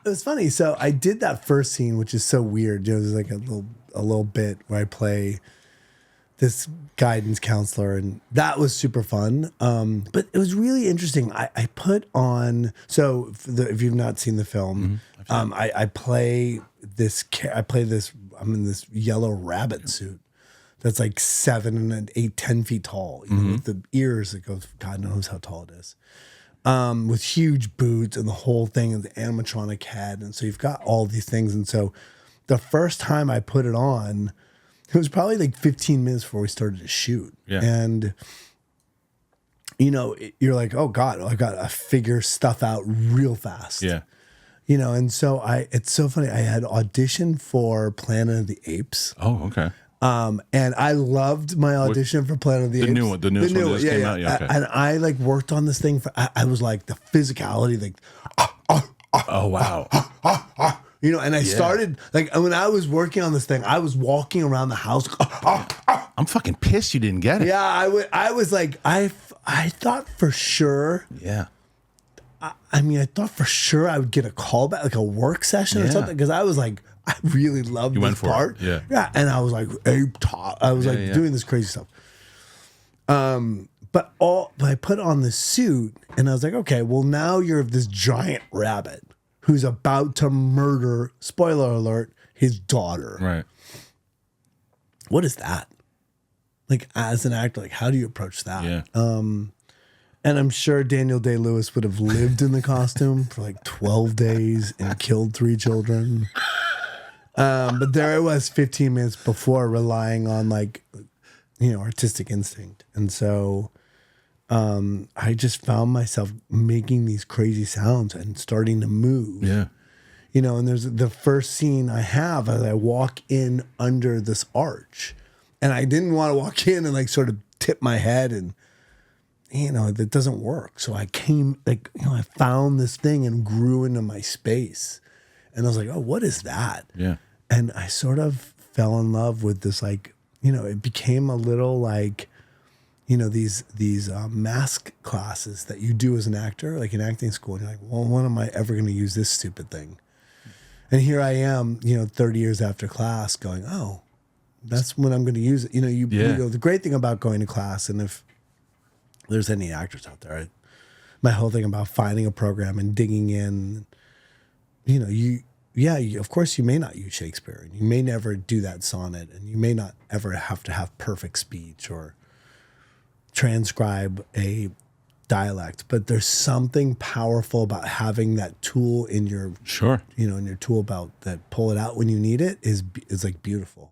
It was funny. So I did that first scene, which is so weird. You know, there's like a little bit where I play this guidance counselor, and that was super fun. But it was really interesting. I put on, so if you've not seen the film, I play this. I'm in this yellow rabbit suit that's like 7 and 8, 10 feet tall, you know, with the ears that goes, God knows how tall it is. With huge boots and the whole thing and the animatronic head. And so you've got all these things. And so the first time I put it on, it was probably like 15 minutes before we started to shoot. Yeah. And, you know, you're like, oh God, I got to figure stuff out real fast. Yeah. You know, and so it's so funny. I had auditioned for Planet of the Apes. Oh, okay. And I loved my audition for Planet of the Apes. The new one that just came out. Yeah, okay. And I like worked on this thing for. I was like the physicality, like. Oh wow. You know, and I started like when I was working on this thing, I was walking around the house. I'm fucking pissed you didn't get it. Yeah, I was like, I thought for sure. Yeah. I mean, I thought for sure I would get a call back, like a work session or something, because I was like, I really loved this part. Yeah. And I was like, Ape Top. I was doing this crazy stuff. But I put on the suit and I was like, okay, well, now you're this giant rabbit who's about to murder, spoiler alert, his daughter. Right. What is that? Like, as an actor, like, how do you approach that? Yeah. And I'm sure Daniel Day-Lewis would have lived in the costume for like 12 days and killed 3 children. But there I was 15 minutes before relying on like, you know, artistic instinct. And so I just found myself making these crazy sounds and starting to move. Yeah. You know, and there's the first scene I have as I walk in under this arch. And I didn't want to walk in and like sort of tip my head and, you know, that doesn't work. So I came, like, you know, I found this thing and grew into my space. And I was like, oh, what is that? Yeah. And I sort of fell in love with this, like, you know, it became a little like, you know, these mask classes that you do as an actor, like in acting school. And you're like, well, when am I ever going to use this stupid thing? And here I am, you know, 30 years after class going, oh, that's when I'm going to use it. You know, you know, the great thing about going to class, and if there's any actors out there, my whole thing about finding a program and digging in, you know, of course you may not use Shakespeare and you may never do that sonnet and you may not ever have to have perfect speech or transcribe a dialect, but there's something powerful about having that tool in your, Sure. you know, in your tool belt that pull it out when you need it is like beautiful.